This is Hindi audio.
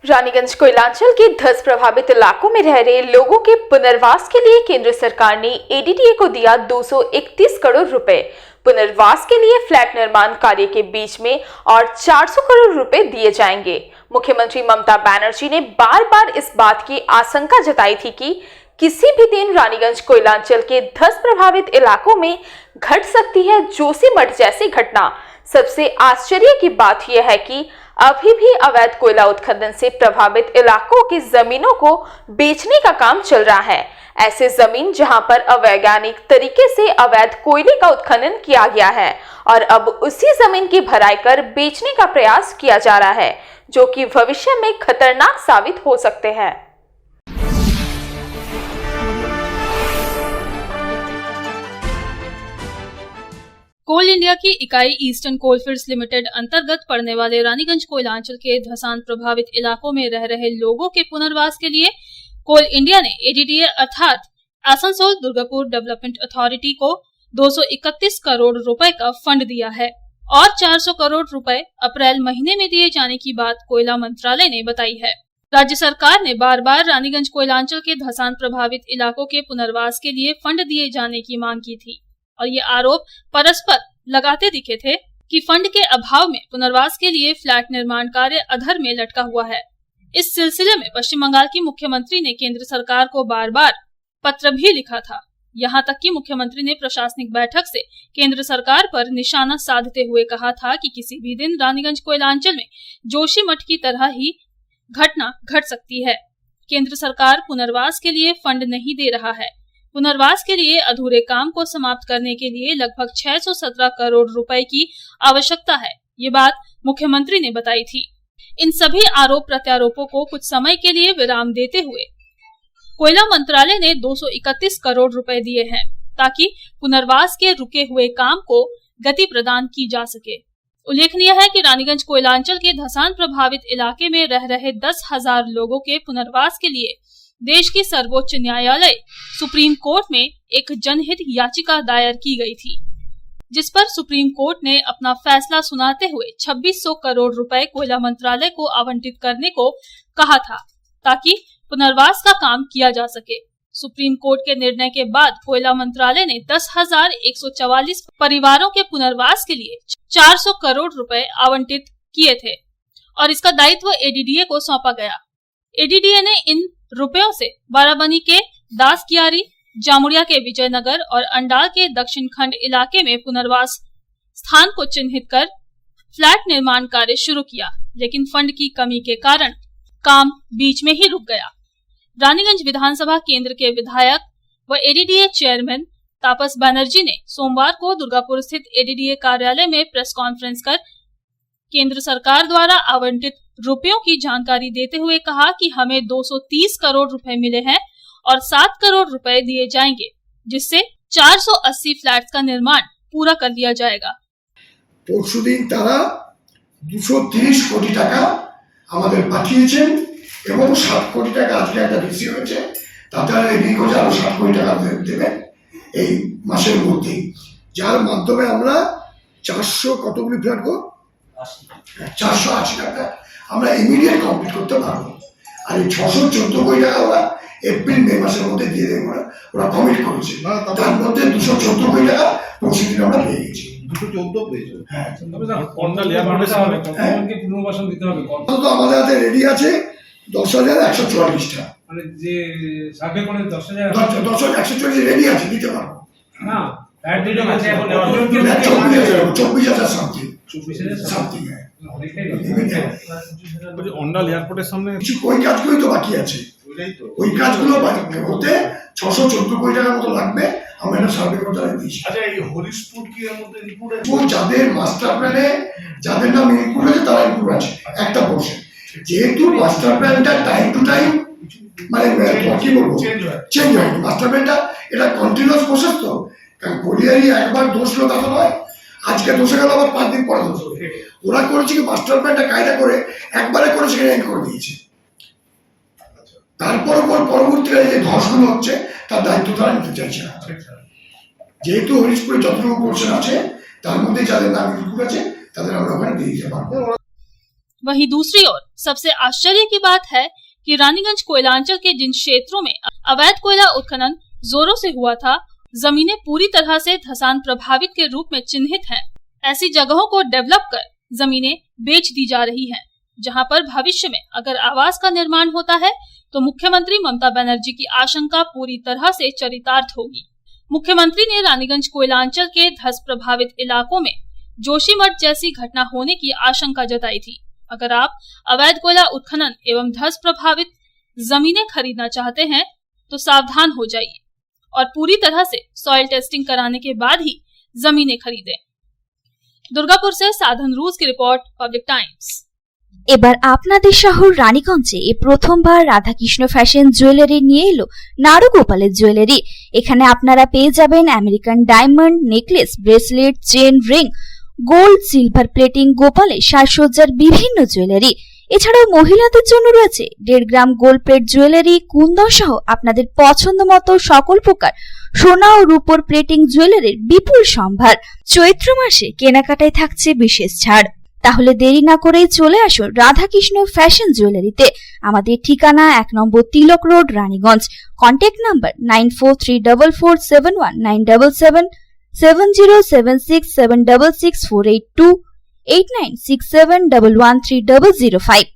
रानीगंज कोयलांचल के धस प्रभावित इलाकों में रह रहे लोगों के पुनर्वास के लिए केंद्र सरकार ने एडीडीए को दिया 231 करोड़ रुपए। पुनर्वास के लिए फ्लैट निर्माण कार्य के बीच में और 400 करोड़ रुपए दिए जाएंगे। मुख्यमंत्री ममता बनर्जी ने बार बार इस बात की आशंका जताई थी कि किसी भी दिन रानीगंज कोयलांचल के धस प्रभावित इलाकों में घट सकती है जोशीमठ जैसी घटना। सबसे आश्चर्य की बात यह है कि अभी भी अवैध कोयला उत्खनन से प्रभावित इलाकों की जमीनों को बेचने का काम चल रहा है। ऐसे जमीन जहां पर अवैज्ञानिक तरीके से अवैध कोयले का उत्खनन किया गया है और अब उसी जमीन की भराई कर बेचने का प्रयास किया जा रहा है, जो कि भविष्य में खतरनाक साबित हो सकते हैं। कोल इंडिया की इकाई ईस्टर्न कोलफील्ड्स लिमिटेड अंतर्गत पड़ने वाले रानीगंज कोयलांचल के धसान प्रभावित इलाकों में रह रहे लोगों के पुनर्वास के लिए कोल इंडिया ने एडीडीए अर्थात आसनसोल दुर्गापुर डेवलपमेंट अथॉरिटी को 231 करोड़ रुपए का फंड दिया है और 400 करोड़ रुपए अप्रैल महीने में दिए जाने की बात कोयला मंत्रालय ने बताई है। राज्य सरकार ने बार बार रानीगंज कोयलांचल के धसान प्रभावित इलाकों के पुनर्वास के लिए फंड दिए जाने की मांग की थी और ये आरोप परस्पर लगाते दिखे थे कि फंड के अभाव में पुनर्वास के लिए फ्लैट निर्माण कार्य अधर में लटका हुआ है। इस सिलसिले में पश्चिम बंगाल की मुख्यमंत्री ने केंद्र सरकार को बार बार पत्र भी लिखा था। यहाँ तक कि मुख्यमंत्री ने प्रशासनिक बैठक से केंद्र सरकार पर निशाना साधते हुए कहा था कि किसी भी दिन रानीगंज कोयलांचल में जोशीमठ की तरह ही घटना घट सकती है। केंद्र सरकार पुनर्वास के लिए फंड नहीं दे रहा है। पुनर्वास के लिए अधूरे काम को समाप्त करने के लिए लगभग 617 करोड़ रुपए की आवश्यकता है। ये बात मुख्यमंत्री ने बताई थी। इन सभी आरोप प्रत्यारोपों को कुछ समय के लिए विराम देते हुए कोयला मंत्रालय ने 231 करोड़ रुपए दिए हैं ताकि पुनर्वास के रुके हुए काम को गति प्रदान की जा सके। उल्लेखनीय है कि रानीगंज कोयलांचल के धसान प्रभावित इलाके में रह रहे 10,000 लोगों के पुनर्वास के लिए देश की सर्वोच्च न्यायालय सुप्रीम कोर्ट में एक जनहित याचिका दायर की गई थी, जिस पर सुप्रीम कोर्ट ने अपना फैसला सुनाते हुए 2600 करोड़ रुपए कोयला मंत्रालय को आवंटित करने को कहा था ताकि पुनर्वास का काम किया जा सके। सुप्रीम कोर्ट के निर्णय के बाद कोयला मंत्रालय ने 10,144 परिवारों के पुनर्वास के लिए 400 करोड़ रुपए आवंटित किए थे और इसका दायित्व एडीडीए को सौंपा गया। एडीडीए ने इन रुपयों से बाराबनी के दासकियारी, जामुड़िया के विजयनगर और अंडाल के दक्षिण खंड इलाके में पुनर्वास स्थान को चिन्हित कर फ्लैट निर्माण कार्य शुरू किया, लेकिन फंड की कमी के कारण काम बीच में ही रुक गया। रानीगंज विधानसभा केंद्र के विधायक व एडीडीए चेयरमैन तापस बनर्जी ने सोमवार को दुर्गापुर स्थित एडीडीए कार्यालय में प्रेस कॉन्फ्रेंस कर केंद्र सरकार द्वारा आवंटित रुपयों की जानकारी देते हुए कहा कि हमें 230 करोड़ रुपए मिले हैं और 7 करोड़ रुपए दिए जाएंगे, जिससे 480 फ्लैट्स का निर्माण पूरा कर लिया जाएगा। পরশুদিন তারা 230 কোটি টাকা আমাদের পাঠিয়েছেন এবং 7 কোটি টাকা আজকে একটা বেশি হয়েছে, তাতে এদিক হচ্ছে আরো 7 কোটি টাকা দেবেন এই মাসের মধ্যেই, যার মাধ্যমে আমরা 400 কতগুলি ফ্ল্যাট গো 480 টাকা আমরা ইমিডিয়েট কমপ্লিট করতে পারবো। আর এই 614 কোটি টাকা ওরা এপ্রিল মে মাসের মধ্যে দিয়ে দেবো, ওরা কমিট করেছে। তার মধ্যে 214 কোটি টাকা পরশুদিন আমরা পেয়ে গেছি। 214 পেয়েছে। হ্যাঁ, পুনর্বাসন দিতে হবে। তো আমাদের হাতে রেডি আছে 10,144 টাকা, মানে যে সার্ভে করে 10,144 রেডি আছে, দিতে পারবো না। ফ্ল্যাট দিতে আছে এখন 24,000 সামথিং 24,000 সামথিং। অন্ডাল এয়ারপোর্টের সামনে কিছু ওই কাজগুলো তো বাকি আছে, ওই কাজগুলো হতে 614 কোটি টাকার মতো লাগবে। আমরা এটা সার্ভে করতে দিয়েছি। আচ্ছা, এই হরিশপুর কি এর মধ্যে রিপোর্ট আছে? যাদের মাস্টার প্ল্যানে যাদের নাম ইনক্লুড আছে তারা ইনক্লুড আছে একটা পোর্শন। যেহেতু মাস্টার প্ল্যানটা টাইম টু টাইম মানে কি বলবো চেঞ্জ হয়নি, মাস্টার প্ল্যানটা এটা কন্টিনিউয়াস প্রসেস, তো কারণ কোলিয়ারি একবার দোষ হলো তা তো নয়, আজকে দোষে গেল আবার 5 দিন পরে দোষ হবে। ওরা করেছে কি মাস্টার প্ল্যানটা কায়দা করে একবারে করে সেখানে এন্ড করে দিয়েছে। তারপর পরবর্তীকালে যে ধসগুলো হচ্ছে তার দায়িত্ব তারা নিতে চাইছে না। যেহেতু হরিশপুরে যতটুকু পোর্শন আছে তার মধ্যে যাদের নাম ইনক্লুড আছে তাদের আমরা ওখানে দিয়ে দিতে পারবো। वहीं दूसरी ओर सबसे आश्चर्य की बात है कि रानीगंज कोयलांचल के जिन क्षेत्रों में अवैध कोयला उत्खनन जोरों से हुआ था, जमीनें पूरी तरह से धसान प्रभावित के रूप में चिन्हित हैं। ऐसी जगहों को डेवलप कर जमीनें बेच दी जा रही हैं, जहां पर भविष्य में अगर आवास का निर्माण होता है तो मुख्यमंत्री ममता बनर्जी की आशंका पूरी तरह से चरितार्थ होगी। मुख्यमंत्री ने रानीगंज कोयलांचल के धस प्रभावित इलाकों में जोशीमठ जैसी घटना होने की आशंका जताई थी। अगर आप अवैध कोयला उत्खनन एवं धस प्रभावित जमीनें खरीदना चाहते हैं तो सावधान हो जाइए और पूरी तरह से सॉइल टेस्टिंग कराने के बाद ही जमीनें खरीदें। दुर्गापुर से साधन रूस की रिपोर्ट, पब्लिक टाइम्स। এবার আপনাদের শহর রানীগঞ্জে প্রথমবার রাধাকৃষ্ণ ফ্যাশন জুয়েলারি নিয়ে এলো নাড়ু গোপালের জুয়েলারি। এখানে আপনারা পেয়ে যাবেন American diamond necklace, bracelet, chain, ring, gold, silver plating, গোপালের সাজসজ্জার বিভিন্ন জুয়েলারি। এছাড়াও মহিলাদের জন্য রয়েছে 1.5 গ্রাম গোল্ড প্লেট জুয়েলারি, কুন্দন সহ আপনাদের পছন্দ মতো সকল প্রকার সোনা ও রূপোর প্লেটিং জুয়েলারির বিপুল সম্ভার। চৈত্র মাসে কেনাকাটায় থাকছে বিশেষ ছাড়। তাহলে দেরি না করে চলে আসুন রাধাকৃষ্ণ ফ্যাশন জুয়েলারিতে। আমাদের ঠিকানা 1 number Tilak road, Raniganj. Contact number 9434719777, 7076766482, 8967113005।